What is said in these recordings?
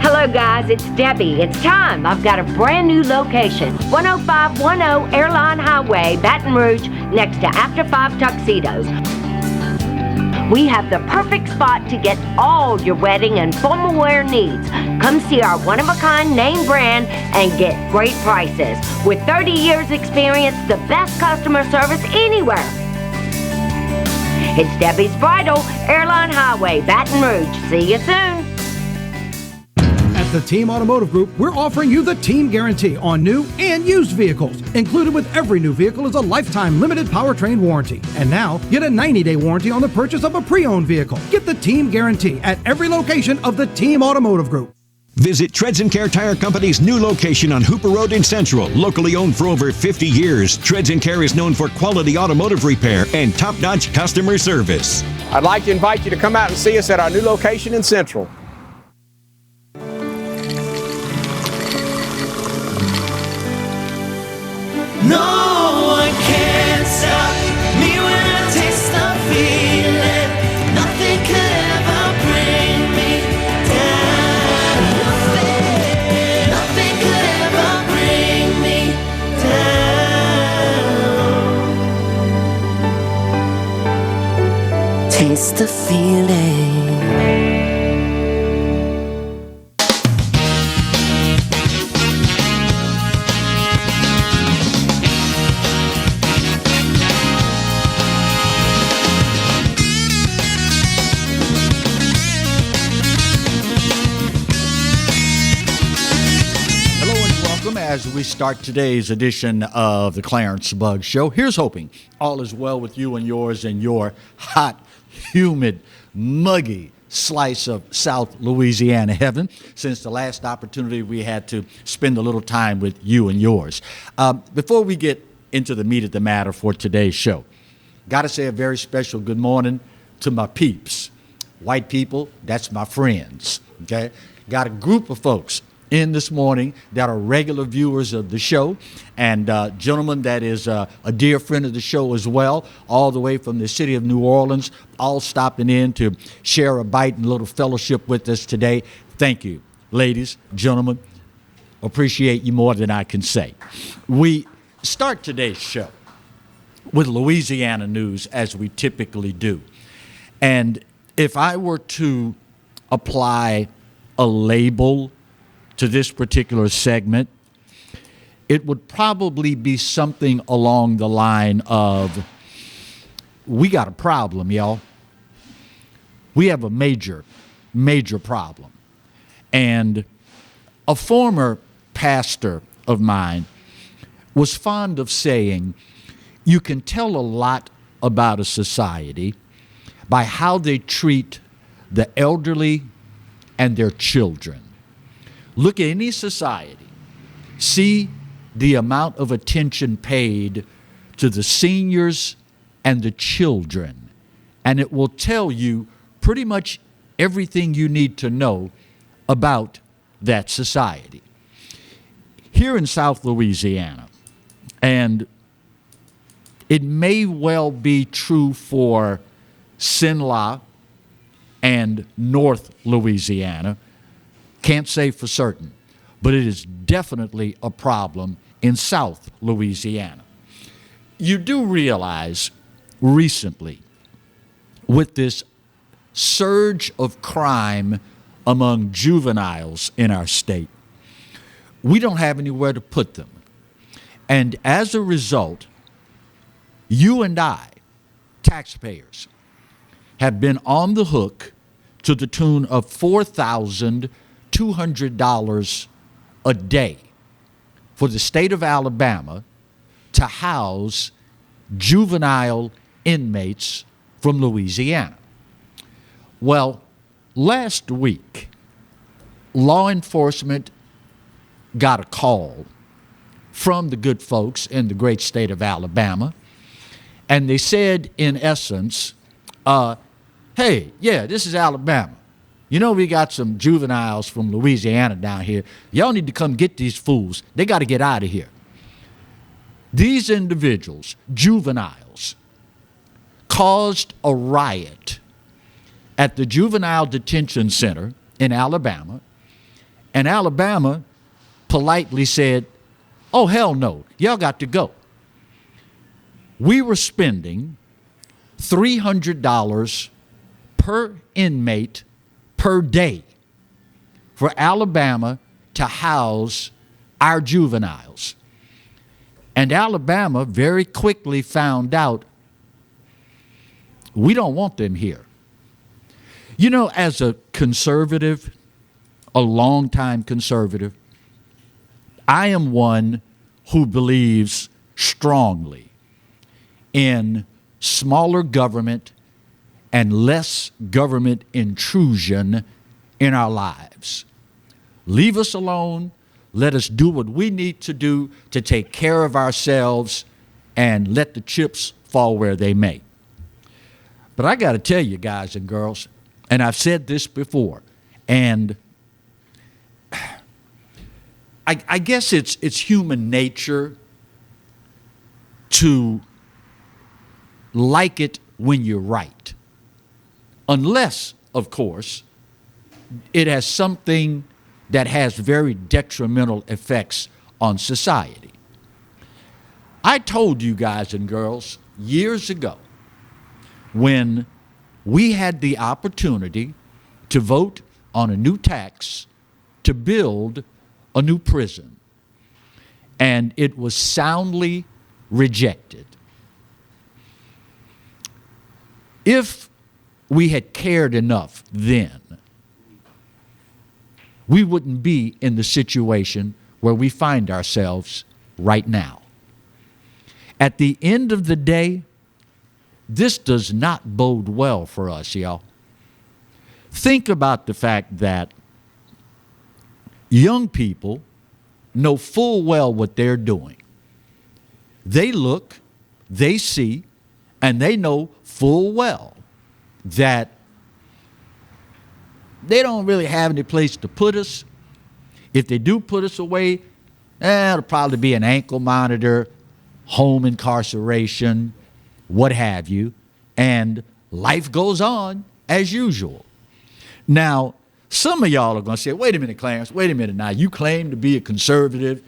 Hello guys, it's Debbie. It's time. I've got a brand new location. 10510 Airline Highway, Baton Rouge, next to After 5 Tuxedos. We have the perfect spot to get all your wedding and formal wear needs. Come see our one-of-a-kind name brand and get great prices. With 30 years experience, the best customer service anywhere. It's Debbie's Bridal, Airline Highway, Baton Rouge. See you soon. At the Team Automotive Group, we're offering you the Team Guarantee on new and used vehicles. Included with every new vehicle is a lifetime limited powertrain warranty. And now, get a 90-day warranty on the purchase of a pre-owned vehicle. Get the Team Guarantee at every location of the Team Automotive Group. Visit Treads & Care Tire Company's new location on Hooper Road in Central. Locally owned for over 50 years, Treads & Care is known for quality automotive repair and top-notch customer service. I'd like to invite you to come out and see us at our new location in Central. No one can stop me when I taste the feeling. Nothing could ever bring me down. Nothing could ever bring me down. Taste the feeling. As we start today's edition of the Clarence Bug Show, here's hoping all is well with you and yours and your hot, humid, muggy slice of South Louisiana heaven since the last opportunity we had to spend a little time with you and yours. Before we get into the meat of the matter for today's show, got to say a very special good morning to my peeps. White people, that's my friends, okay? Got a group of folks in this morning that are regular viewers of the show, and gentleman that is a dear friend of the show as well, all the way from the city of New Orleans, all stopping in to share a bite and a little fellowship with us today. Thank you, ladies, gentlemen. Appreciate you more than I can say. We start today's show with Louisiana news, as we typically do. And if I were to apply a label to this particular segment, it would probably be something along the line of, we got a problem, y'all. We have a major, major problem. And a former pastor of mine was fond of saying, you can tell a lot about a society by how they treat the elderly and their children. Look at any society, see the amount of attention paid to the seniors and the children, and it will tell you pretty much everything you need to know about that society. Here in South Louisiana, and it may well be true for Sinla and North Louisiana, can't say for certain, but it is definitely a problem in South Louisiana. You do realize recently, with this surge of crime among juveniles in our state, we don't have anywhere to put them. And as a result, you and I, taxpayers, have been on the hook to the tune of $4,200 a day for the state of Alabama to house juvenile inmates from Louisiana. Well, last week, law enforcement got a call from the good folks in the great state of Alabama, and they said, in essence, hey, yeah, this is Alabama. You know, we got some juveniles from Louisiana down here. Y'all need to come get these fools. They got to get out of here. These individuals, juveniles, caused a riot at the Juvenile Detention Center in Alabama, and Alabama politely said, oh, hell no, y'all got to go. We were spending $300 per inmate per day for Alabama to house our juveniles. And Alabama very quickly found out we don't want them here. You know, as a conservative, a longtime conservative, I am one who believes strongly in smaller government and less government intrusion in our lives. Leave us alone. Let us do what we need to do to take care of ourselves and let the chips fall where they may. But I got to tell you, guys and girls, and I've said this before, and I guess it's human nature to like it when you're right. Unless, of course, it has something that has very detrimental effects on society. I told you guys and girls years ago, when we had the opportunity to vote on a new tax to build a new prison, and it was soundly rejected. If we had cared enough then, we wouldn't be in the situation where we find ourselves right now. At the end of the day, this does not bode well for us, y'all. Think about the fact that young people know full well what they're doing. They look, they see, and they know full well that they don't really have any place to put us. If they do put us away, it'll probably be an ankle monitor, home incarceration, what have you, and life goes on as usual. Now, some of y'all are going to say, wait a minute, Clarence, wait a minute now. You claim to be a conservative,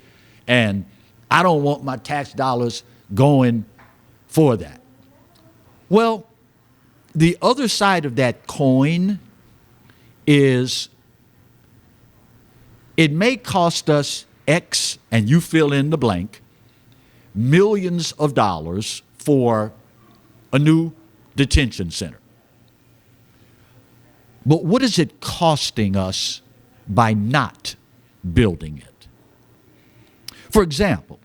and I don't want my tax dollars going for that. Well, the other side of that coin is it may cost us X, and you fill in the blank, millions of dollars for a new detention center. But what is it costing us by not building it? For example,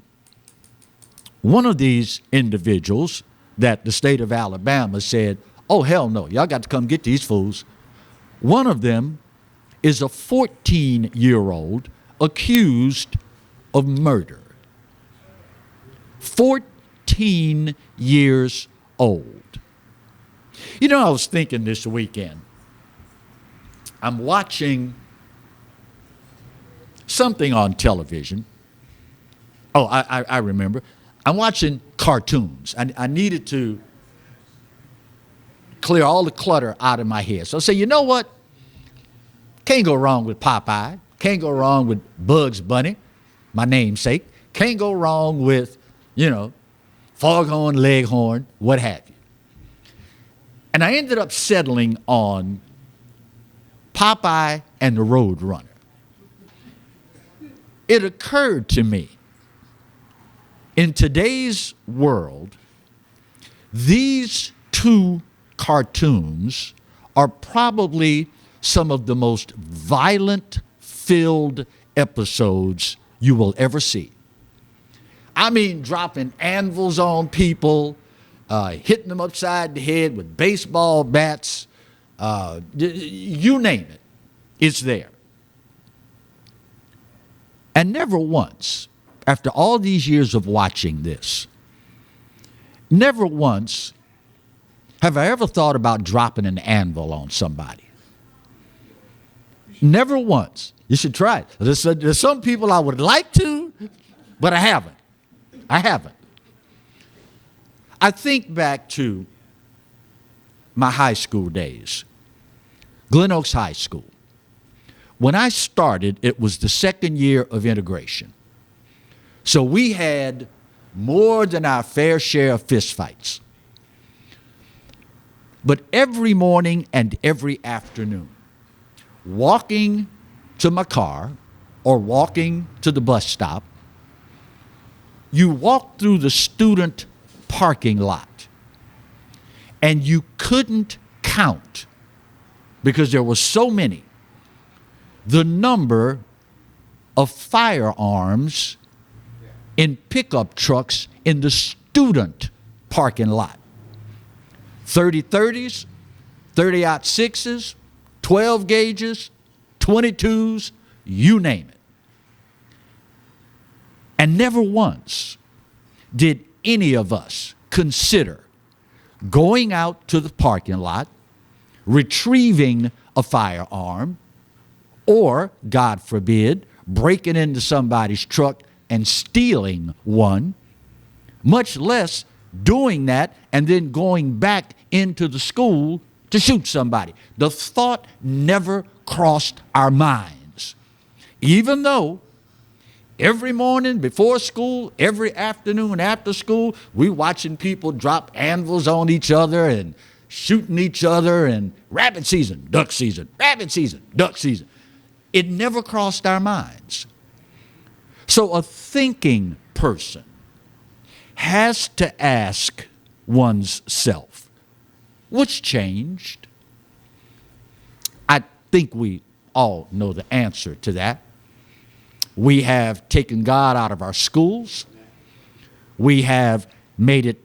one of these individuals that the state of Alabama said, oh, hell no, y'all got to come get these fools. One of them is a 14-year-old accused of murder. 14 years old. You know, I was thinking this weekend, I'm watching something on television. Oh, I remember. I'm watching cartoons. I needed to clear all the clutter out of my head. So I say, you know what? Can't go wrong with Popeye. Can't go wrong with Bugs Bunny, my namesake. Can't go wrong with, Foghorn Leghorn, what have you. And I ended up settling on Popeye and the Roadrunner. It occurred to me, in today's world, these two cartoons are probably some of the most violent-filled episodes you will ever see. I mean, dropping anvils on people, hitting them upside the head with baseball bats, you name it, it's there. And never once, after all these years of watching this, never once have I ever thought about dropping an anvil on somebody. Never once. You should try it. There's some people I would like to, but I haven't. I think back to my high school days, Glen Oaks High School. When I started, it was the second year of integration. So we had more than our fair share of fistfights. But every morning and every afternoon, walking to my car or walking to the bus stop, you walk through the student parking lot and you couldn't count, because there were so many, the number of firearms in pickup trucks in the student parking lot. 30-30s, 30-06s, 12 gauges, 22s, you name it. And never once did any of us consider going out to the parking lot, retrieving a firearm, or, God forbid, breaking into somebody's truck and stealing one, much less doing that and then going back into the school to shoot somebody. The thought never crossed our minds, even though every morning before school, every afternoon after school, we watching people drop anvils on each other and shooting each other, and rabbit season, duck season, rabbit season, duck season. It never crossed our minds. So a thinking person has to ask one's self, what's changed? I think we all know the answer to that. We have taken God out of our schools. We have made it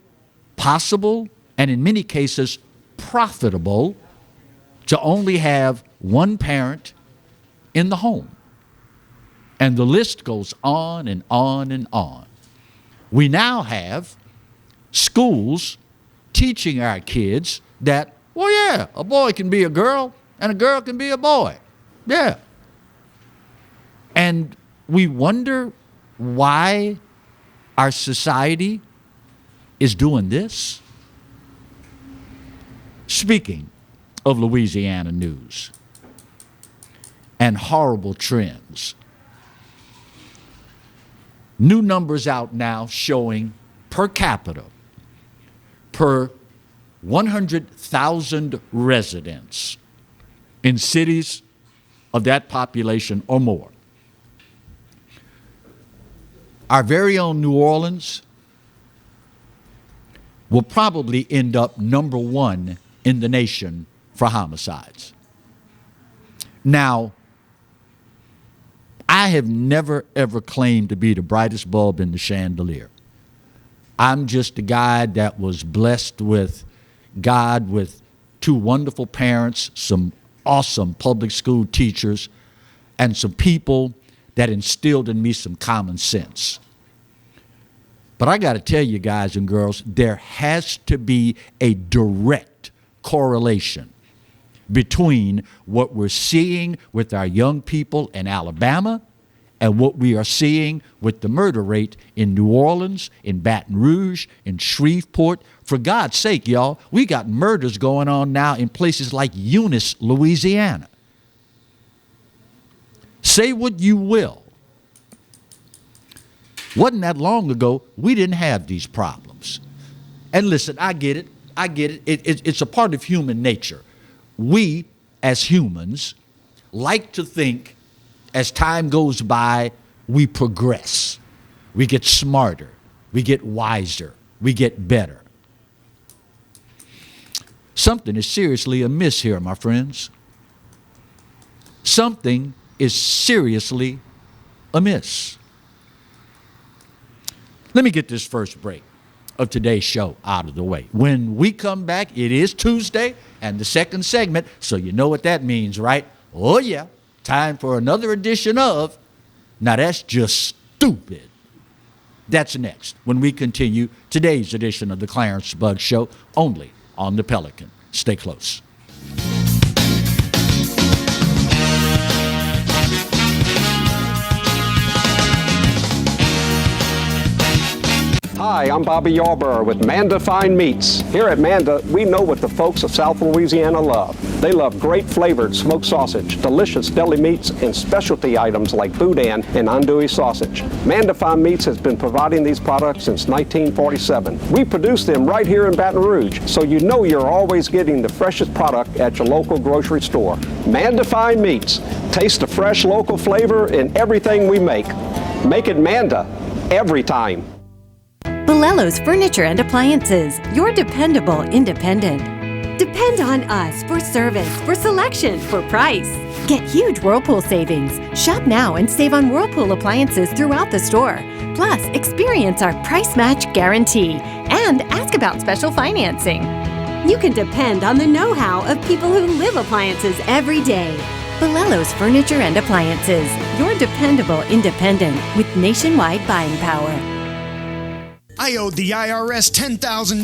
possible, and in many cases profitable, to only have one parent in the home. And the list goes on and on and on. We now have schools teaching our kids that, well, yeah, a boy can be a girl and a girl can be a boy. Yeah. And we wonder why our society is doing this. Speaking of Louisiana news and horrible trends, new numbers out now showing per capita, per 100,000 residents in cities of that population or more. Our very own New Orleans will probably end up number one in the nation for homicides. Now, I have never, ever claimed to be the brightest bulb in the chandelier. I'm just a guy that was blessed with God, with two wonderful parents, some awesome public school teachers, and some people that instilled in me some common sense. But I got to tell you guys and girls, there has to be a direct correlation between what we're seeing with our young people in Alabama and what we are seeing with the murder rate in New Orleans, in Baton Rouge, in Shreveport. For God's sake, y'all, we got murders going on now in places like Eunice, Louisiana. Say what you will. Wasn't that long ago, we didn't have these problems. And listen, I get it. It's a part of human nature. We, as humans, like to think as time goes by, we progress. We get smarter. We get wiser. We get better. Something is seriously amiss here, my friends. Something is seriously amiss. Let me get this first break of today's show out of the way. When we come back, it is Tuesday and the second segment, so you know what that means, right? Oh yeah, time for another edition of Now that's just stupid. That's next when we continue today's edition of the Clarence Bug Show, only on the Pelican. Stay close. Hi, I'm Bobby Yarborough with Manda Fine Meats. Here at Manda, we know what the folks of South Louisiana love. They love great flavored smoked sausage, delicious deli meats, and specialty items like boudin and andouille sausage. Manda Fine Meats has been providing these products since 1947. We produce them right here in Baton Rouge, so you know you're always getting the freshest product at your local grocery store. Manda Fine Meats. Taste the fresh local flavor in everything we make. Make it Manda every time. Bolello's Furniture and Appliances, your dependable independent. Depend on us for service, for selection, for price. Get huge Whirlpool savings. Shop now and save on Whirlpool appliances throughout the store. Plus, experience our price match guarantee and ask about special financing. You can depend on the know-how of people who live appliances every day. Bolello's Furniture and Appliances, your dependable independent with nationwide buying power. I owed the IRS $10,000.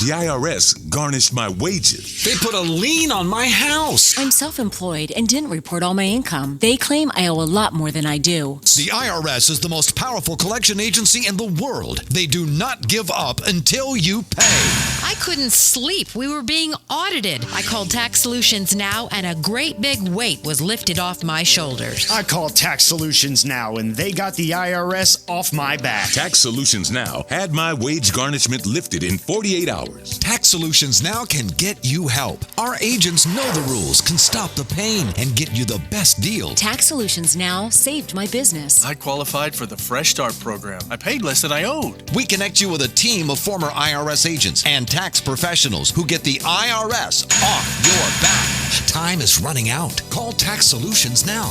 The IRS garnished my wages. They put a lien on my house. I'm self-employed and didn't report all my income. They claim I owe a lot more than I do. The IRS is the most powerful collection agency in the world. They do not give up until you pay. I couldn't sleep. We were being audited. I called Tax Solutions Now, and a great big weight was lifted off my shoulders. I called Tax Solutions Now, and they got the IRS off my back. Tax Solutions Now had my wage garnishment lifted in 48 hours. Tax Solutions Now can get you help. Our agents know the rules, can stop the pain, and get you the best deal. Tax Solutions Now saved my business. I qualified for the Fresh Start program. I paid less than I owed. We connect you with a team of former IRS agents and tax professionals who get the IRS off your back. Time is running out. Call Tax Solutions now.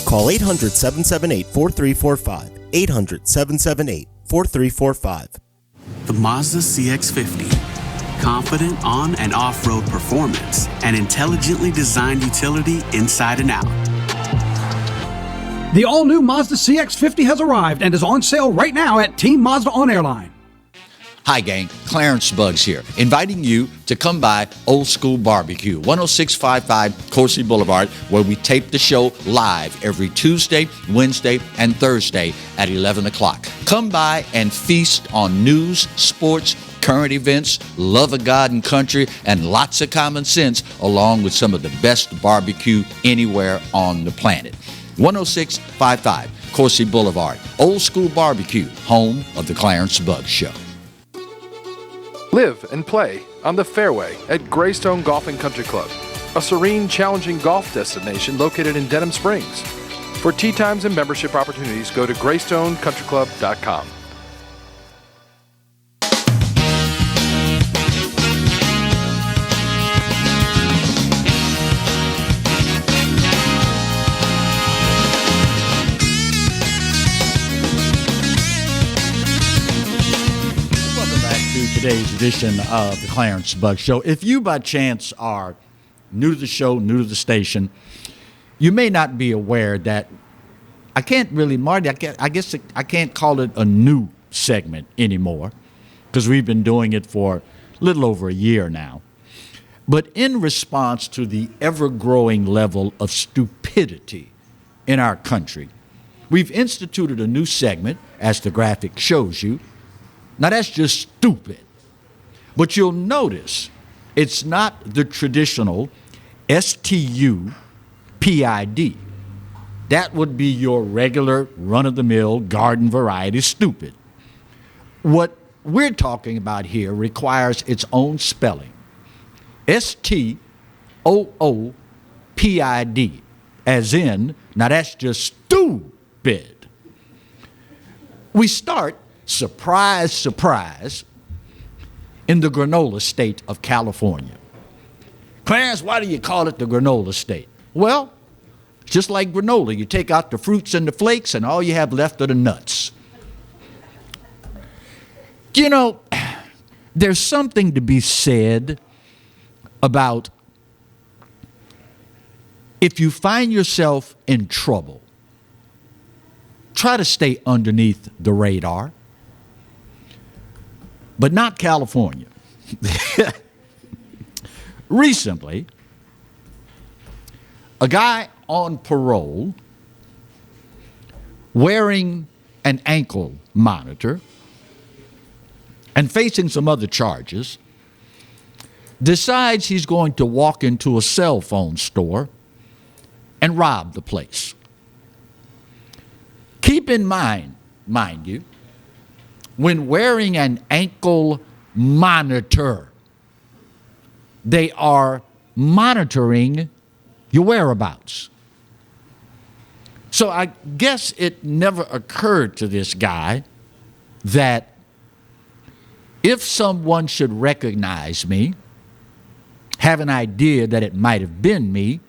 Call 800-778-4345. 800-778-4345. The Mazda CX-50. Confident on and off-road performance and intelligently designed utility inside and out. The all-new Mazda CX-50 has arrived and is on sale right now at Team Mazda on Airline. Hi, gang. Clarence Bugs here, inviting you to come by Old School Barbecue, 10655 Coursey Boulevard, where we tape the show live every Tuesday, Wednesday, and Thursday at 11 o'clock. Come by and feast on news, sports, current events, love of God and country, and lots of common sense, along with some of the best barbecue anywhere on the planet. 10655 Coursey Boulevard, Old School Barbecue, home of the Clarence Bugs Show. Live and play on the fairway at Greystone Golf and Country Club, a serene, challenging golf destination located in Denham Springs. For tee times and membership opportunities, go to GreystoneCountryClub.com. Today's edition of the Clarence Bug Show. If you by chance are new to the show, new to the station, you may not be aware that I can't really, Marty, I guess I can't call it a new segment anymore because we've been doing it for a little over a year now. But in response to the ever-growing level of stupidity in our country, we've instituted a new segment, as the graphic shows you. Now that's just stupid. But you'll notice it's not the traditional STUPID. That would be your regular run-of-the-mill garden variety stupid. What we're talking about here requires its own spelling. STOOPID, as in, now that's just stupid. We start, surprise, surprise, in the granola state of California. Clarence, why do you call it the granola state? Well, just like granola, you take out the fruits and the flakes and all you have left are the nuts. You know, there's something to be said about if you find yourself in trouble try to stay underneath the radar, but not California. Recently, a guy on parole wearing an ankle monitor and facing some other charges decides he's going to walk into a cell phone store and rob the place. Keep in mind you, when wearing an ankle monitor, they are monitoring your whereabouts. So I guess it never occurred to this guy that if someone should recognize me, have an idea that it might have been me,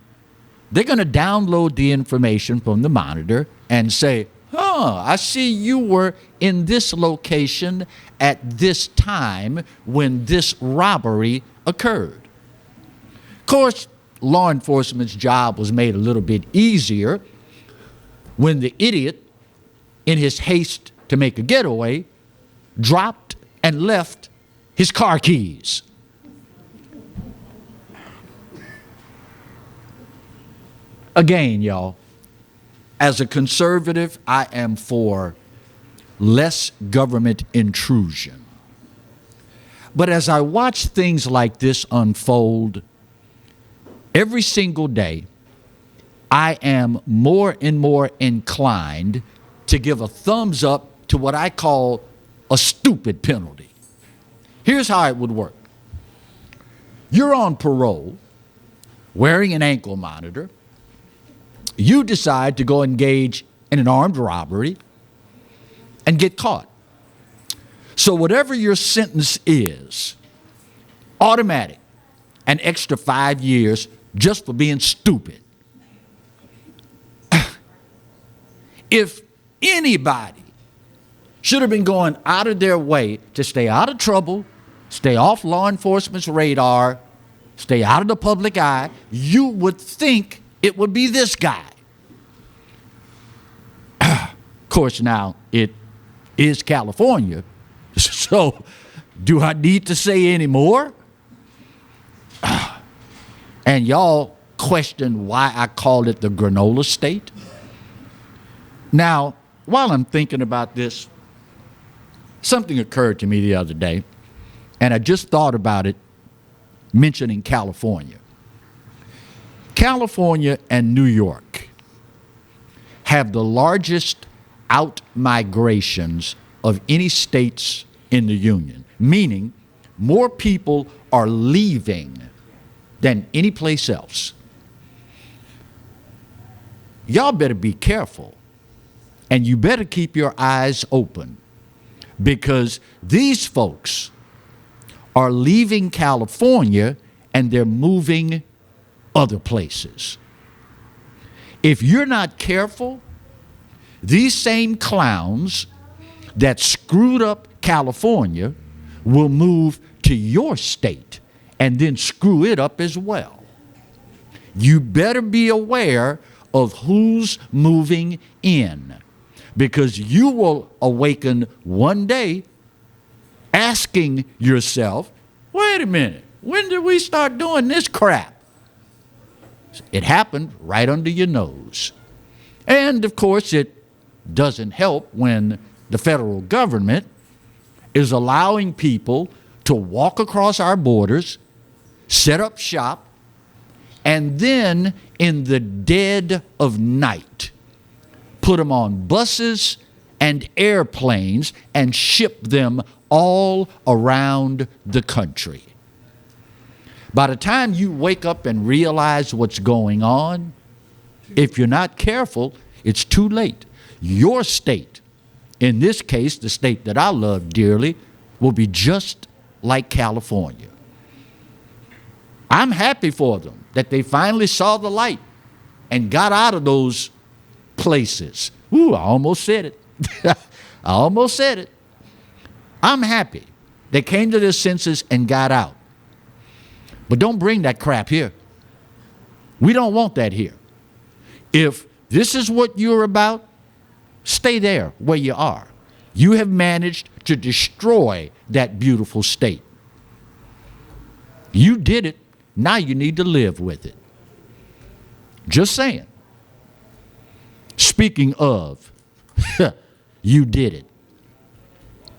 they're going to download the information from the monitor and say, I see you were in this location at this time when this robbery occurred. Of course, law enforcement's job was made a little bit easier when the idiot, in his haste to make a getaway, dropped and left his car keys. Again, y'all, as a conservative, I am for less government intrusion. But as I watch things like this unfold, every single day, I am more and more inclined to give a thumbs up to what I call a stupid penalty. Here's how it would work. You're on parole, wearing an ankle monitor. You decide to go engage in an armed robbery and get caught. So whatever your sentence is, automatic, an extra 5 years just for being stupid. If anybody should have been going out of their way to stay out of trouble, stay off law enforcement's radar, stay out of the public eye, you would think it would be this guy. Of course, now it is California, so do I need to say any more? And y'all question why I called it the granola state. Now, while I'm thinking about this, something occurred to me the other day, and I just thought about it mentioning California. California and New York have the largest out-migrations of any states in the Union, meaning more people are leaving than any place else. Y'all better be careful, and you better keep your eyes open, because these folks are leaving California and they're moving other places. If you're not careful, these same clowns that screwed up California will move to your state and then screw it up as well. You better be aware of who's moving in, because you will awaken one day asking yourself, wait a minute, when did we start doing this crap? It happened right under your nose. And of course, it doesn't help when the federal government is allowing people to walk across our borders, set up shop, and then in the dead of night, put them on buses and airplanes and ship them all around the country. By the time you wake up and realize what's going on, if you're not careful, it's too late. Your state, in this case, the state that I love dearly, will be just like California. I'm happy for them that they finally saw the light and got out of those places. Ooh, I almost said it. I almost said it. I'm happy they came to their senses and got out. But don't bring that crap here. We don't want that here. If this is what you're about, stay there where you are. You have managed to destroy that beautiful state. You did it. Now you need to live with it. Just saying. Speaking of, you did it.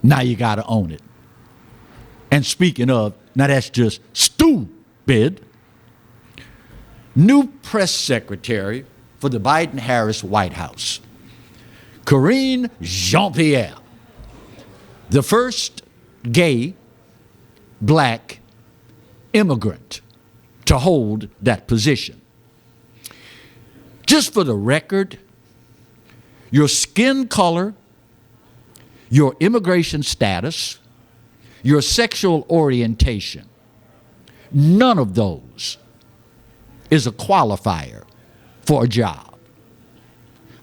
Now you got to own it. And speaking of, now that's just stupid. New press secretary for the Biden-Harris White House, Karine Jean-Pierre, the first gay black immigrant to hold that position. Just for the record, your skin color, your immigration status, your sexual orientation, none of those is a qualifier for a job.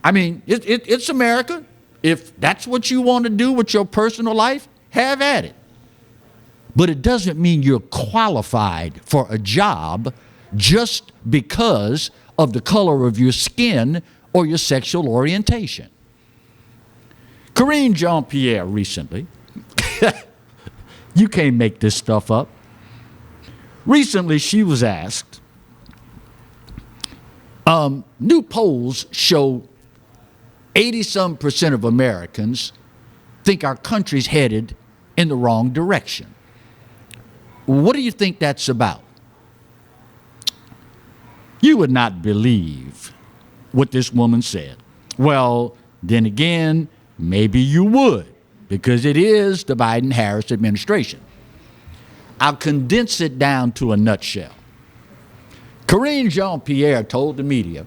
I mean, it's America. If that's what you want to do with your personal life, have at it. But it doesn't mean you're qualified for a job just because of the color of your skin or your sexual orientation. Karine Jean-Pierre recently, you can't make this stuff up. Recently, she was asked, new polls show 80-some% of Americans think our country's headed in the wrong direction. What do you think that's about? You would not believe what this woman said. Well, then again, maybe you would, because it is the Biden-Harris administration. I'll condense it down to a nutshell. Karine Jean-Pierre told the media,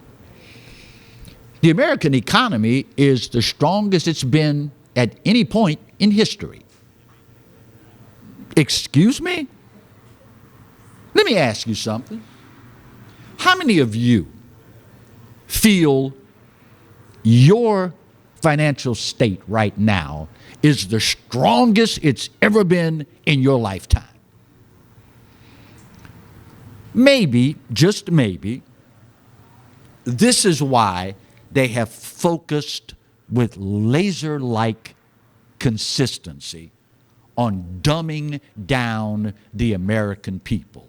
the American economy is the strongest it's been at any point in history. Excuse me? Let me ask you something. How many of you feel your financial state right now is the strongest it's ever been in your lifetime? Maybe, just maybe, this is why they have focused with laser-like consistency on dumbing down the American people.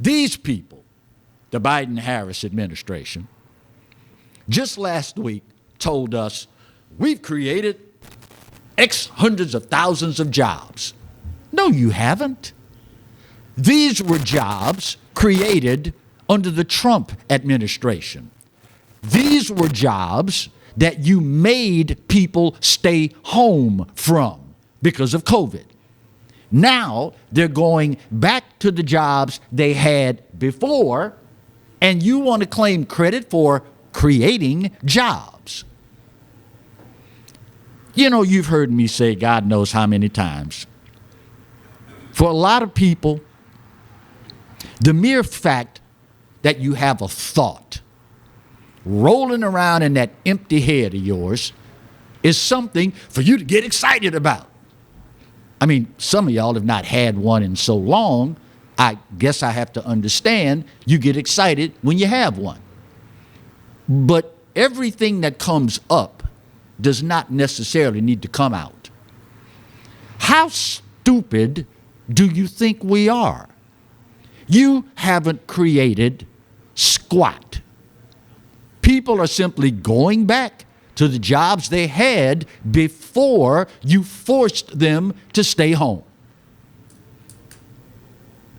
These people, the Biden-Harris administration, just last week told us we've created X hundreds of thousands of jobs. No, you haven't. These were jobs created under the Trump administration. These were jobs that you made people stay home from because of COVID. Now they're going back to the jobs they had before, and you want to claim credit for creating jobs. You know, you've heard me say God knows how many times. For a lot of people, the mere fact that you have a thought rolling around in that empty head of yours is something for you to get excited about. I mean, some of y'all have not had one in so long, I guess I have to understand you get excited when you have one. But everything that comes up does not necessarily need to come out. How stupid do you think we are? You haven't created squat. People are simply going back to the jobs they had before you forced them to stay home.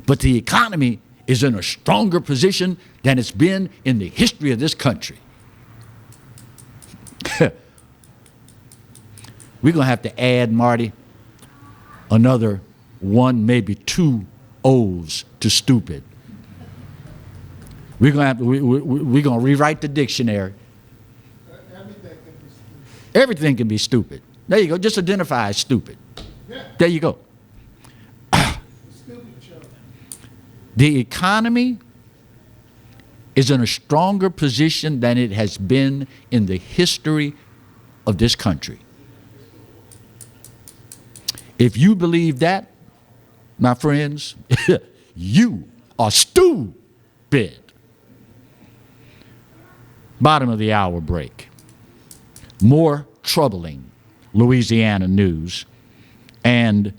But the economy is in a stronger position than it's been in the history of this country. We're going to have to add, Marty, another one, maybe two O's to stupid. We're going to rewrite the dictionary. Everything can be stupid. There you go. Just identify as stupid. There you go. The economy is in a stronger position than it has been in the history of this country. If you believe that, my friends, you are stupid. Bottom of the hour break. more troubling Louisiana news, and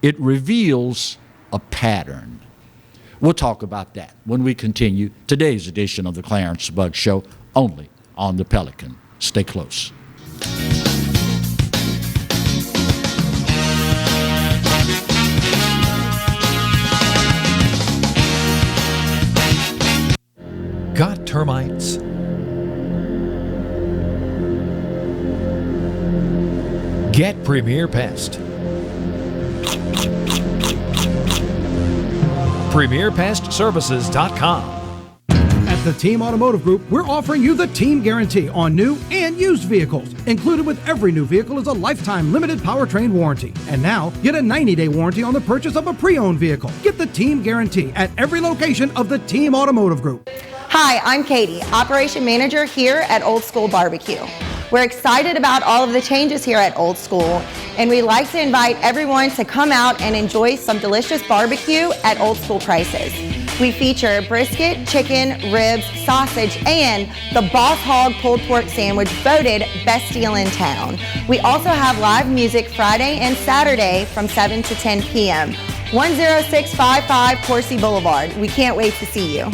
it reveals a pattern. We'll talk about that when we continue today's edition of the Clarence Bug Show, only on the Pelican. Stay close. Got termites? Get Premier Pest. PremierPestServices.com. At the Team Automotive Group, we're offering you the Team Guarantee on new and used vehicles. Included with every new vehicle is a lifetime limited powertrain warranty. And now, get a 90-day warranty on the purchase of a pre-owned vehicle. Get the Team Guarantee at every location of the Team Automotive Group. Hi, I'm Katie, Operation Manager here at Old School Barbecue. We're excited about all of the changes here at Old School, and we'd like to invite everyone to come out and enjoy some delicious barbecue at Old School prices. We feature brisket, chicken, ribs, sausage, and the Boss Hog pulled pork sandwich voted best deal in town. We also have live music Friday and Saturday from 7 to 10 p.m. 10655 Coursey Boulevard. We can't wait to see you.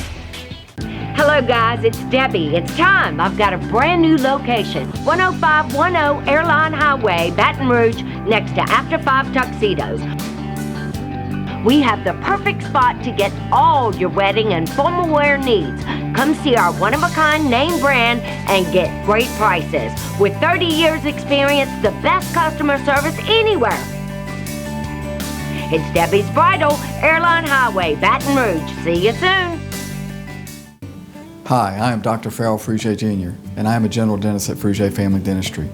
Hello guys, it's Debbie. It's time. I've got a brand new location. 10510 Airline Highway, Baton Rouge, next to After 5 Tuxedos. We have the perfect spot to get all your wedding and formal wear needs. Come see our one-of-a-kind name brand and get great prices. With 30 years experience, the best customer service anywhere. It's Debbie's Bridal, Airline Highway, Baton Rouge. See you soon. Hi, I am Dr. Farrell Frugier Jr., and I am a general dentist at Frugier Family Dentistry.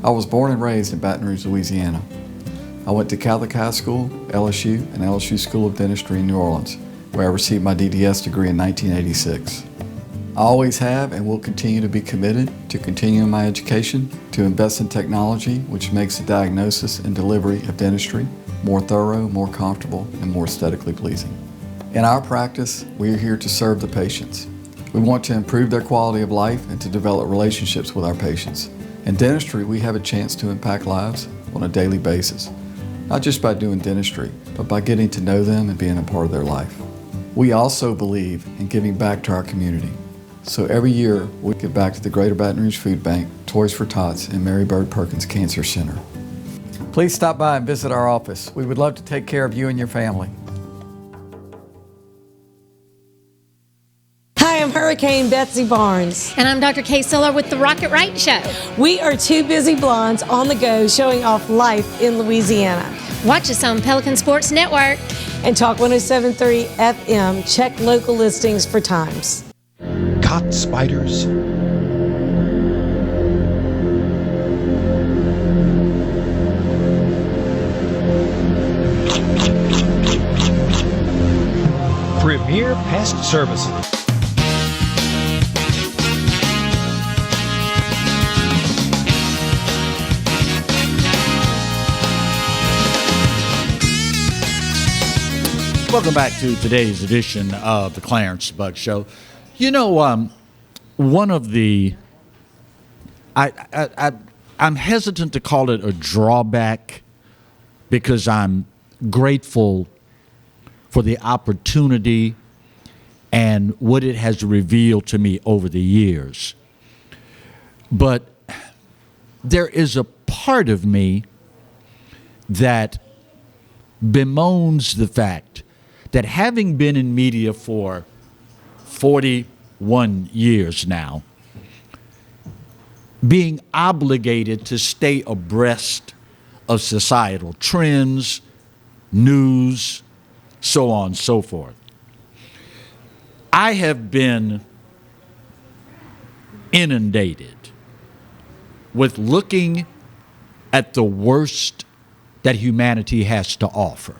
I was born and raised in Baton Rouge, Louisiana. I went to Catholic High School, LSU, and LSU School of Dentistry in New Orleans, where I received my DDS degree in 1986. I always have and will continue to be committed to continuing my education, to invest in technology which makes the diagnosis and delivery of dentistry more thorough, more comfortable, and more aesthetically pleasing. In our practice, we are here to serve the patients. We want to improve their quality of life and to develop relationships with our patients. In dentistry, we have a chance to impact lives on a daily basis, not just by doing dentistry, but by getting to know them and being a part of their life. We also believe in giving back to our community. So every year, we give back to the Greater Baton Rouge Food Bank, Toys for Tots, and Mary Bird Perkins Cancer Center. Please stop by and visit our office. We would love to take care of you and your family. Hi, I'm Hurricane Betsy Barnes. And I'm Dr. Kay Siller with the Rocket Right Show. We are two busy blondes on the go showing off life in Louisiana. Watch us on Pelican Sports Network. And Talk 107.3 FM. Check local listings for times. Caught spiders? Premier Pest Services. Welcome back to today's edition of the Clarence Bug Show. You know, one of the, I'm hesitant to call it a drawback because I'm grateful for the opportunity and what it has revealed to me over the years. But there is a part of me that bemoans the fact that having been in media for 41 years now, being obligated to stay abreast of societal trends, news, so on and so forth, I have been inundated with looking at the worst that humanity has to offer.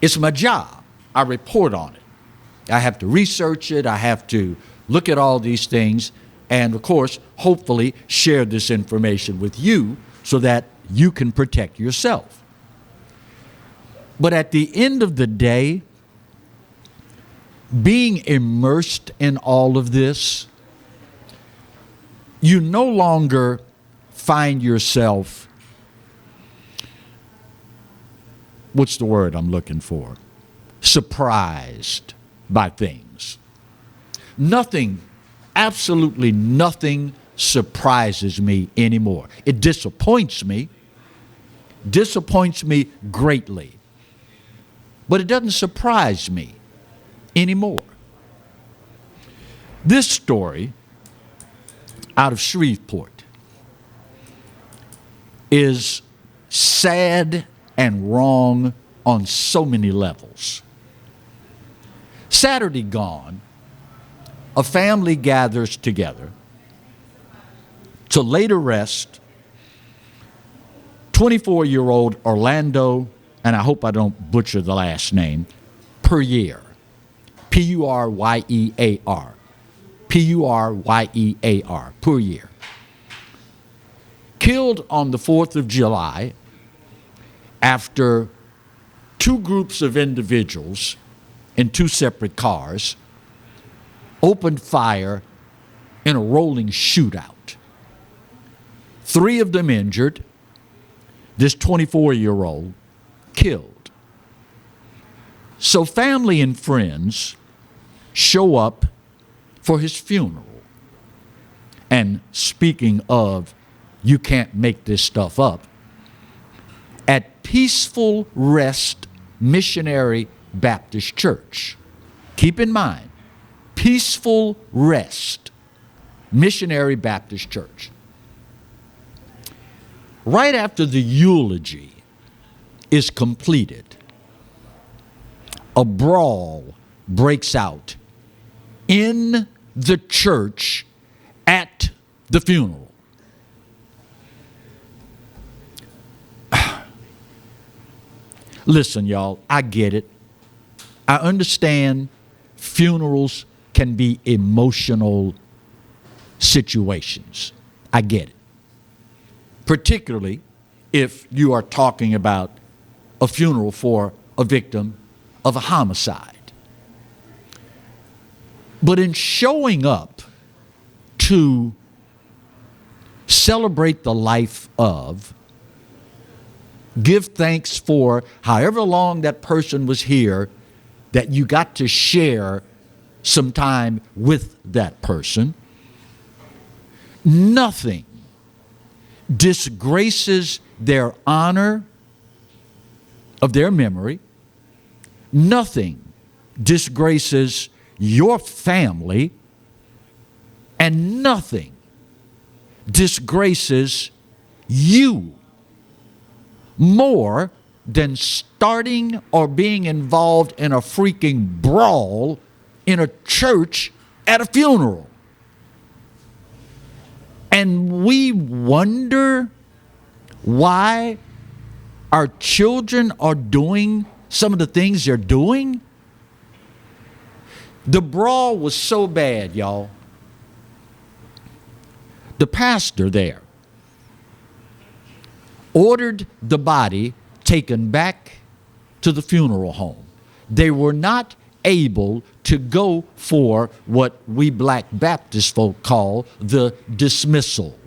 It's my job. I report on it. I have to research it. I have to look at all these things and, of course, hopefully share this information with you so that you can protect yourself. But at the end of the day, being immersed in all of this, you no longer find yourself, what's the word I'm looking for? Surprised by things. Nothing, absolutely nothing surprises me anymore. It disappoints me greatly. But it doesn't surprise me anymore. This story out of Shreveport is sad and wrong on so many levels. Saturday gone, a family gathers together to lay to rest 24-year-old Orlando, and I hope I don't butcher the last name, Puryear. P-U-R-Y-E-A-R. P-U-R-Y-E-A-R. Puryear. Killed on the 4th of July after two groups of individuals in two separate cars opened fire in a rolling shootout. 3 of them injured, this 24-year-old killed. So family and friends show up for his funeral. And speaking of, you can't make this stuff up, at Peaceful Rest Missionary Baptist Church. Keep in mind, Peaceful Rest Missionary Baptist Church. Right after the eulogy is completed, a brawl breaks out in the church at the funeral. Listen, y'all, I get it. I understand funerals can be emotional situations. I get it. Particularly if you are talking about a funeral for a victim of a homicide. But in showing up to celebrate the life of, give thanks for however long that person was here, that you got to share some time with that person, nothing disgraces their honor of their memory. Nothing disgraces your family, and nothing disgraces you more than starting or being involved in a freaking brawl in a church at a funeral. And we wonder why our children are doing some of the things they're doing. The brawl was so bad, y'all. The pastor there ordered the body taken back to the funeral home. They were not able to go for what we Black Baptist folk call the dismissal,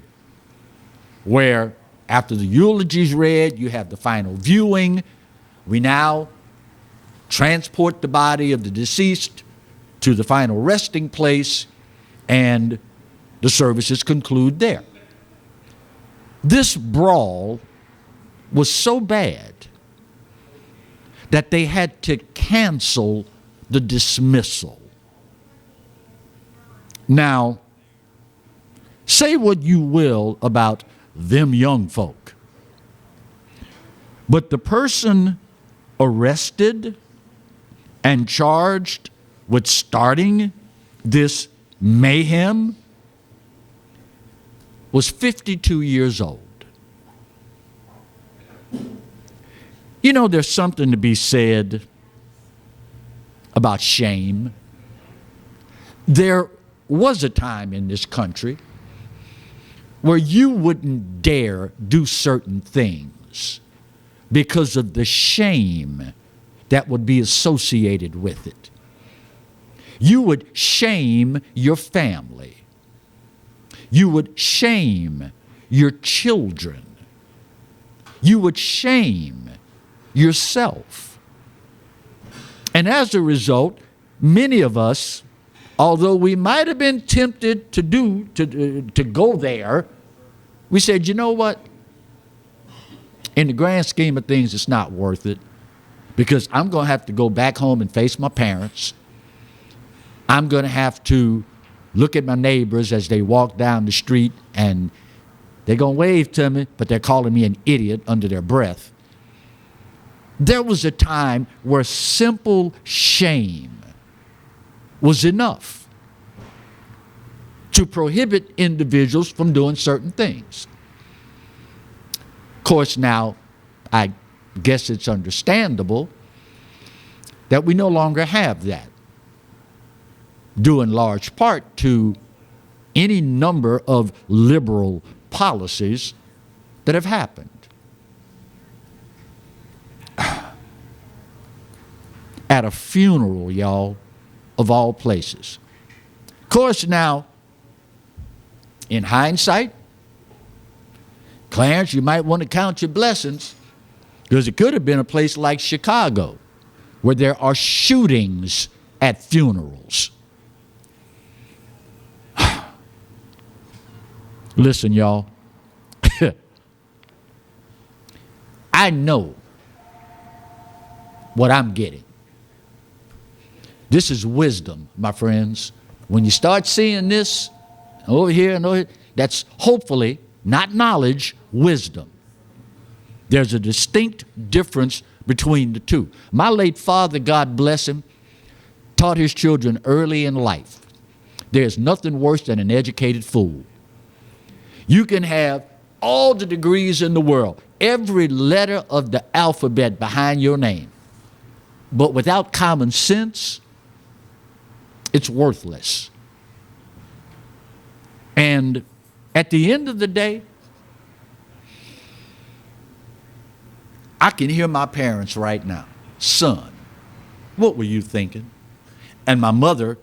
where after the eulogy's read, you have the final viewing. We now transport the body of the deceased to the final resting place, and the services conclude there. This brawl was so bad that they had to cancel the dismissal. Now, say what you will about them young folk, but the person arrested and charged with starting this mayhem was 52 years old. You know, there's something to be said about shame. There was a time in this country where you wouldn't dare do certain things because of the shame that would be associated with it. You would shame your family. You would shame your children. You would shame yourself. And as a result, many of us, although we might have been tempted to go there, we said, you know what? In the grand scheme of things, it's not worth it, because I'm going to have to go back home and face my parents. I'm going to have to look at my neighbors as they walk down the street, and they're going to wave to me, but they're calling me an idiot under their breath. There was a time where simple shame was enough to prohibit individuals from doing certain things. Of course, now, I guess it's understandable that we no longer have that, due in large part to any number of liberal policies that have happened. At a funeral, y'all, of all places. Of course, now, in hindsight, Clarence, you might want to count your blessings, because it could have been a place like Chicago, where there are shootings at funerals. Listen, y'all, I know what I'm getting. This is wisdom, my friends. When you start seeing this over here and over here, that's hopefully not knowledge, wisdom. There's a distinct difference between the two. My late father, God bless him, taught his children early in life. There's nothing worse than an educated fool. You can have all the degrees in the world, every letter of the alphabet behind your name, but without common sense, it's worthless. And at the end of the day, I can hear my parents right now. Son, what were you thinking? And my mother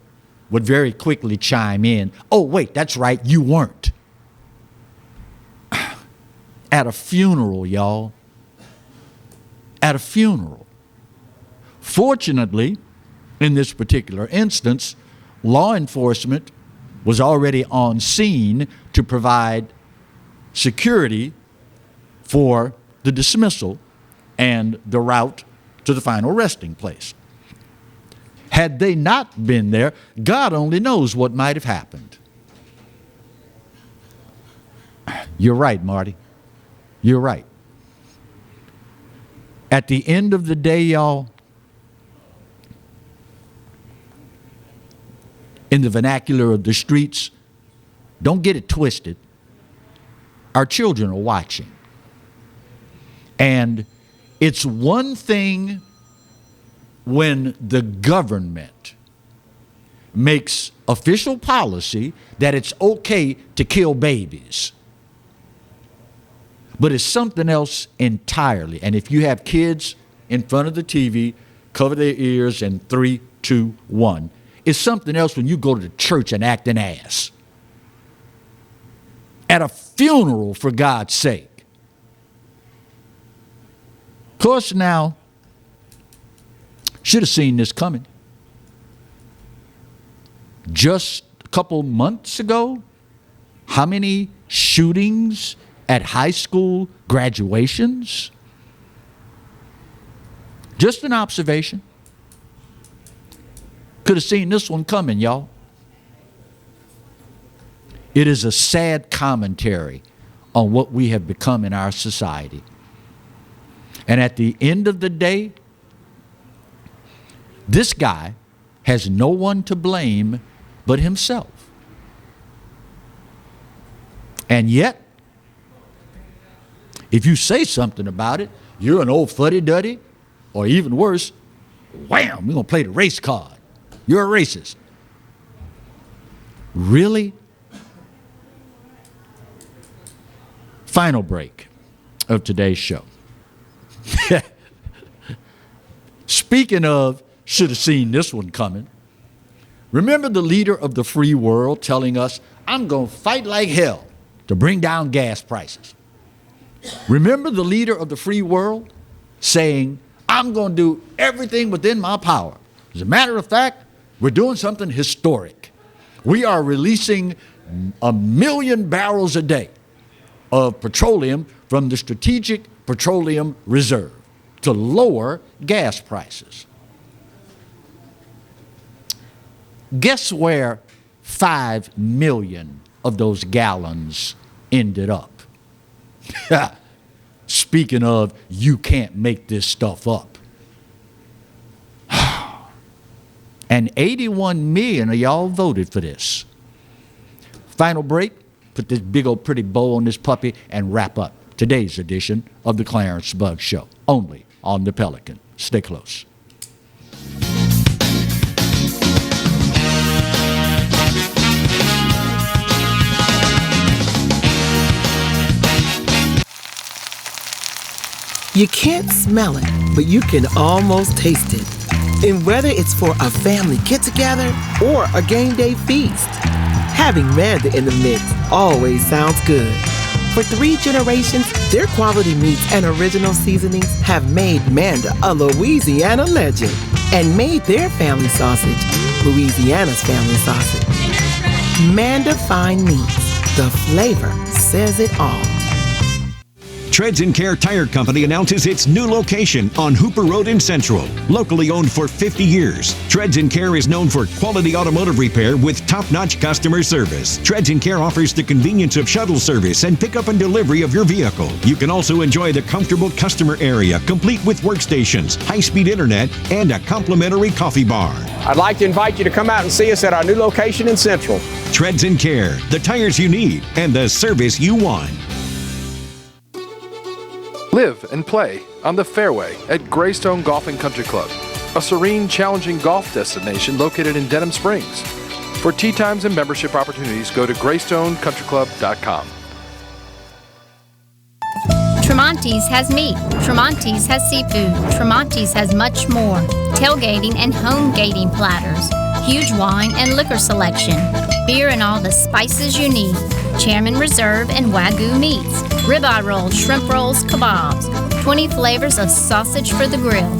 would very quickly chime in, oh, wait, that's right, you weren't. At a funeral, y'all. At a funeral. Fortunately, in this particular instance, law enforcement was already on scene to provide security for the dismissal and the route to the final resting place. Had they not been there, God only knows what might have happened. You're right, Marty. You're right. At the end of the day, y'all, in the vernacular of the streets, don't get it twisted. Our children are watching. And it's one thing when the government makes official policy that it's okay to kill babies. But it's something else entirely. And if you have kids in front of the TV, cover their ears in 3, 2, 1. It's something else when you go to the church and act an ass. At a funeral, for God's sake. Of course, now, should have seen this coming. Just a couple months ago, how many shootings at high school graduations? Just an observation. Could have seen this one coming, y'all. It is a sad commentary on what we have become in our society. And at the end of the day, this guy has no one to blame but himself. And yet, if you say something about it, you're an old fuddy-duddy, or even worse, wham, we're going to play the race card. You're a racist. Really? Final break of today's show. Speaking of, should have seen this one coming. Remember the leader of the free world telling us I'm going to fight like hell to bring down gas prices. Remember the leader of the free world saying, I'm going to do everything within my power. As a matter of fact, we're doing something historic. We are releasing 1 million barrels a day of petroleum from the Strategic Petroleum Reserve to lower gas prices. Guess where 5 million of those gallons ended up? Speaking of, you can't make this stuff up. And 81 million of y'all voted for this. Final break. Put this big old pretty bow on this puppy and wrap up today's edition of the Clarence Bug Show, only on the Pelican. Stay close. You can't smell it, but you can almost taste it. And whether it's for a family get-together or a game day feast, having Manda in the mix always sounds good. For 3 generations, their quality meats and original seasonings have made Manda a Louisiana legend and made their family sausage Louisiana's family sausage. Manda Fine Meats, the flavor says it all. Treads & Care Tire Company announces its new location on Hooper Road in Central. Locally owned for 50 years, Treads & Care is known for quality automotive repair with top-notch customer service. Treads & Care offers the convenience of shuttle service and pickup and delivery of your vehicle. You can also enjoy the comfortable customer area, complete with workstations, high-speed internet, and a complimentary coffee bar. I'd like to invite you to come out and see us at our new location in Central. Treads & Care, the tires you need and the service you want. Live and play on the fairway at Greystone Golf and Country Club, a serene, challenging golf destination located in Denham Springs. For tee times and membership opportunities, go to GreystonecountryClub.com. Tremonti's has meat. Tremonti's has seafood. Tremonti's has much more. Tailgating and home gating platters. Huge wine and liquor selection. Beer and all the spices you need. Chairman Reserve and Wagyu meats. Ribeye rolls, shrimp rolls, kebabs. 20 flavors of sausage for the grill.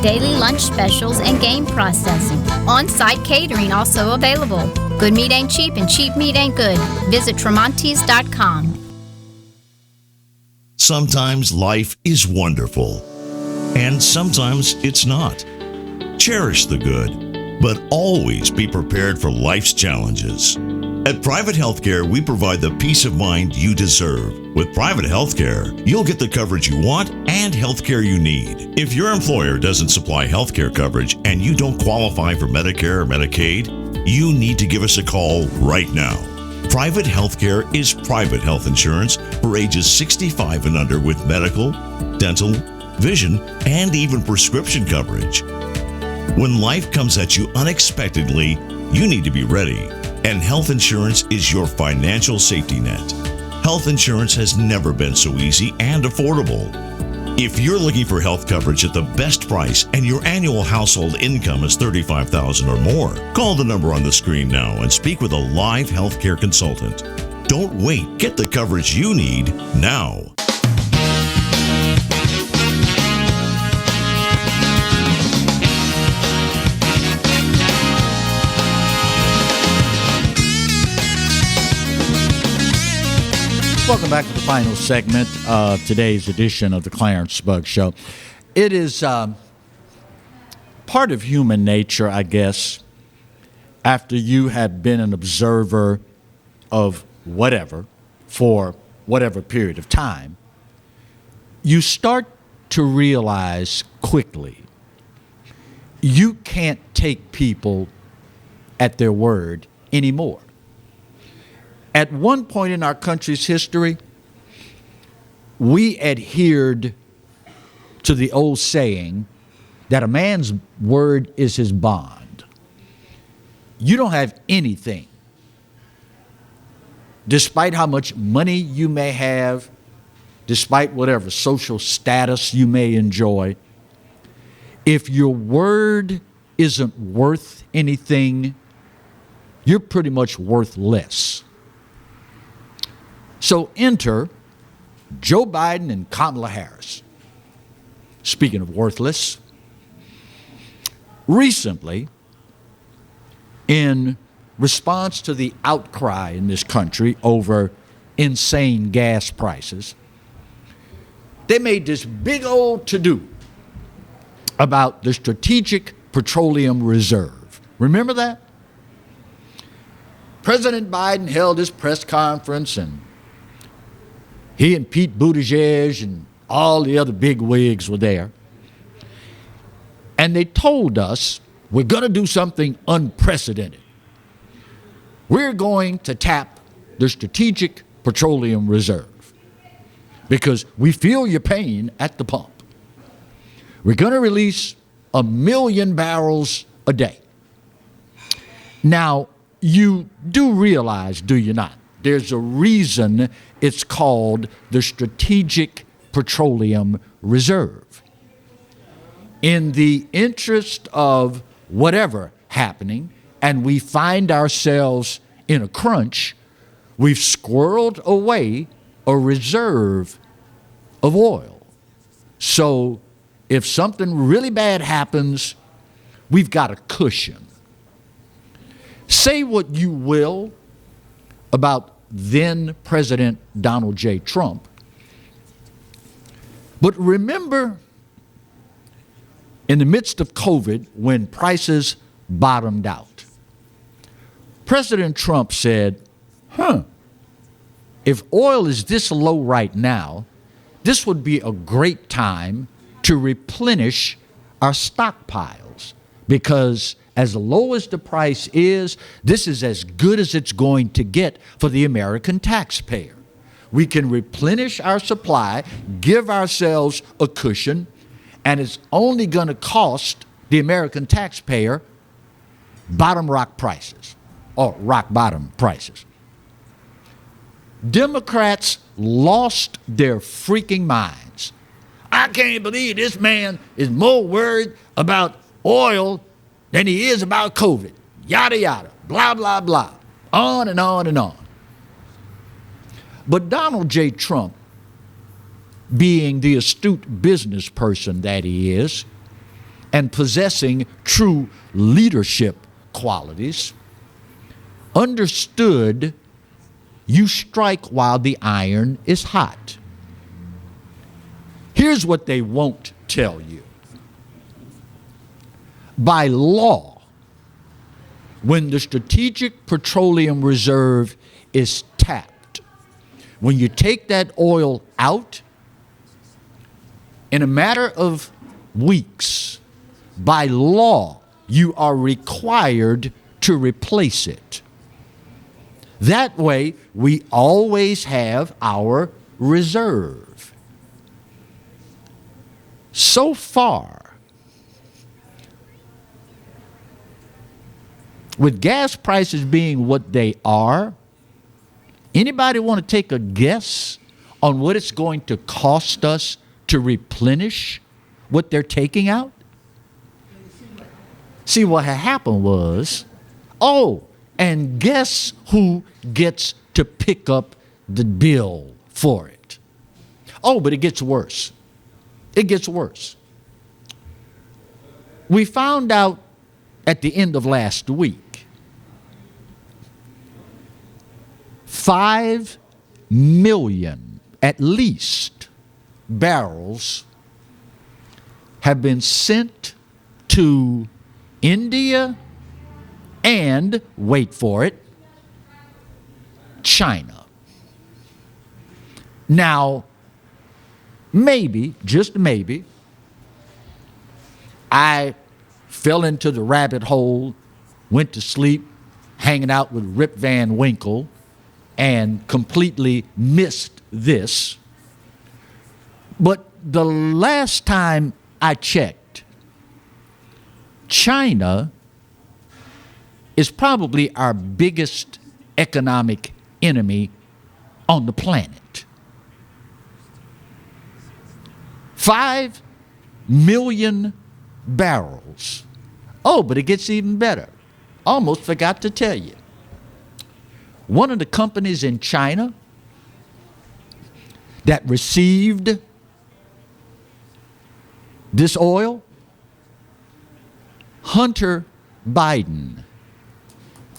Daily lunch specials and game processing. On-site catering also available. Good meat ain't cheap and cheap meat ain't good. Visit Tremonti's.com. Sometimes life is wonderful, and sometimes it's not. Cherish the good, but always be prepared for life's challenges. At Private Healthcare, we provide the peace of mind you deserve. With Private Healthcare, you'll get the coverage you want and healthcare you need. If your employer doesn't supply healthcare coverage and you don't qualify for Medicare or Medicaid, you need to give us a call right now. Private Healthcare is private health insurance for ages 65 and under with medical, dental, vision, and even prescription coverage. When life comes at you unexpectedly, you need to be ready. And health insurance is your financial safety net. Health insurance has never been so easy and affordable. If you're looking for health coverage at the best price and your annual household income is $35,000 or more, call the number on the screen now and speak with a live healthcare consultant. Don't wait. Get the coverage you need now. Welcome back to the final segment of today's edition of the Clarence Bug Show. It is part of human nature, I guess, after you have been an observer of whatever for whatever period of time, you start to realize quickly you can't take people at their word anymore. At one point in our country's history, we adhered to the old saying that a man's word is his bond. You don't have anything, despite how much money you may have, despite whatever social status you may enjoy, if your word isn't worth anything, you're pretty much worthless. So enter Joe Biden and Kamala Harris. Speaking of worthless, recently, in response to the outcry in this country over insane gas prices, they made this big old to-do about the Strategic Petroleum Reserve. Remember that? President Biden held his press conference, and he and Pete Buttigieg and all the other big wigs were there. And they told us, we're going to do something unprecedented. We're going to tap the Strategic Petroleum Reserve because we feel your pain at the pump. We're going to release 1 million barrels a day. Now, you do realize, do you not, there's a reason it's called the Strategic Petroleum Reserve. In the interest of whatever happening, and we find ourselves in a crunch, we've squirreled away a reserve of oil. So if something really bad happens, we've got a cushion. Say what you will about then President Donald J. Trump, but remember in the midst of COVID when prices bottomed out, President Trump said, if oil is this low right now, this would be a great time to replenish our stockpiles because as low as the price is, this is as good as it's going to get for the American taxpayer. We can replenish our supply, give ourselves a cushion, and it's only going to cost the American taxpayer bottom rock prices or rock bottom prices. Democrats lost their freaking minds. I can't believe this man is more worried about oil than he is about COVID. Yada, yada, blah, blah, blah, on and on and on. But Donald J. Trump, being the astute business person that he is, and possessing true leadership qualities, understood you strike while the iron is hot. Here's what they won't tell you. By law, when the Strategic Petroleum Reserve is tapped, when you take that oil out, in a matter of weeks, by law, you are required to replace it. That way, we always have our reserve. So far, with gas prices being what they are, anybody want to take a guess on what it's going to cost us to replenish what they're taking out? See, what had happened was, and guess who gets to pick up the bill for it? But it gets worse. It gets worse. We found out at the end of last week, 5 million, at least, barrels have been sent to India and, wait for it, China. Now, maybe, just maybe, I fell into the rabbit hole, went to sleep, hanging out with Rip Van Winkle, and completely missed this. But the last time I checked, China is probably our biggest economic enemy on the planet. 5 million barrels. But it gets even better. Almost forgot to tell you. One of the companies in China that received this oil? Hunter Biden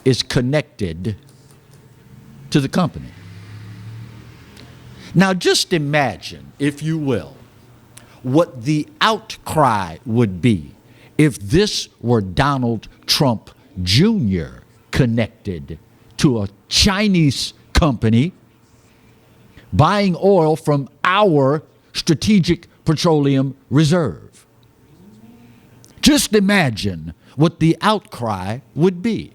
is connected to the company. Now just imagine, if you will, what the outcry would be if this were Donald Trump Jr. connected to a Chinese company buying oil from our strategic petroleum reserve. Just imagine what the outcry would be.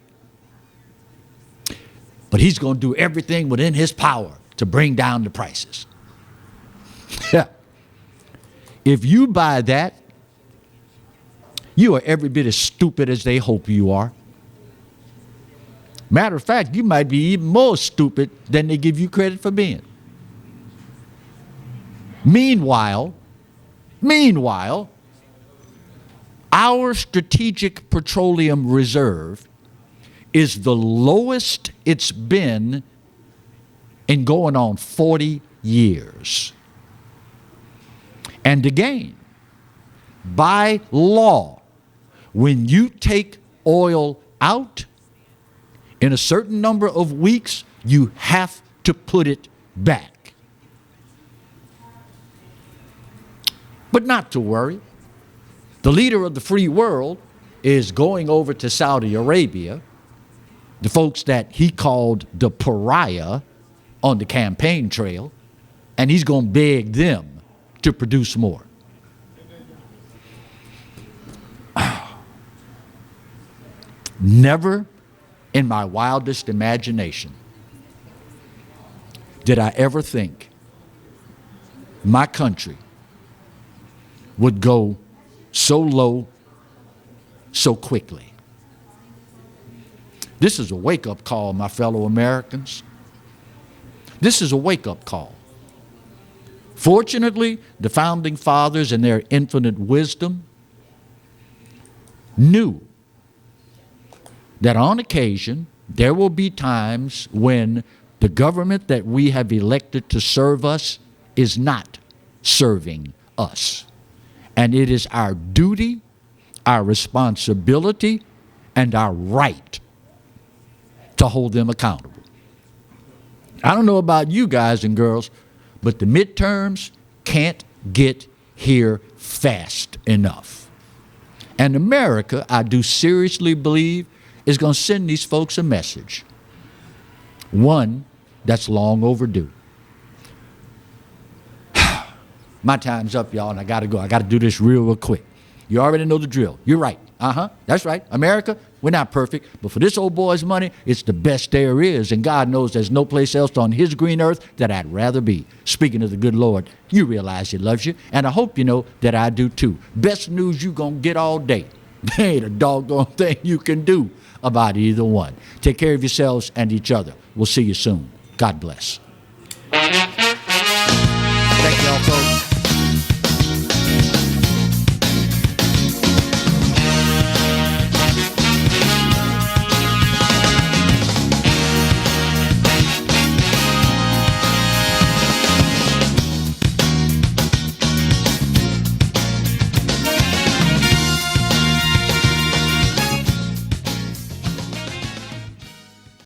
But he's going to do everything within his power to bring down the prices. If you buy that, you are every bit as stupid as they hope you are. Matter of fact, you might be even more stupid than they give you credit for being. Meanwhile, our strategic petroleum reserve is the lowest it's been in going on 40 years. And again, by law, when you take oil out, in a certain number of weeks, you have to put it back. But not to worry. The leader of the free world is going over to Saudi Arabia, the folks that he called the pariah on the campaign trail, and he's going to beg them to produce more. Never in my wildest imagination did I ever think my country would go so low so quickly. This is a wake-up call, my fellow Americans. This is a wake-up call. Fortunately, the founding fathers in their infinite wisdom knew that on occasion there will be times when the government that we have elected to serve us is not serving us. And it is our duty, our responsibility, and our right to hold them accountable. I don't know about you guys and girls, but the midterms can't get here fast enough. And America, I do seriously believe, is going to send these folks a message. One that's long overdue. My time's up, y'all, and I got to go. I got to do this real quick. You already know the drill. You're right. That's right. America, we're not perfect, but for this old boy's money, it's the best there is, and God knows there's no place else on his green earth that I'd rather be. Speaking of the good Lord, you realize he loves you, and I hope you know that I do too. Best news you gonna get all day. There ain't a doggone thing you can do about either one. Take care of yourselves and each other. We'll see you soon. God bless. Thank y'all, folks.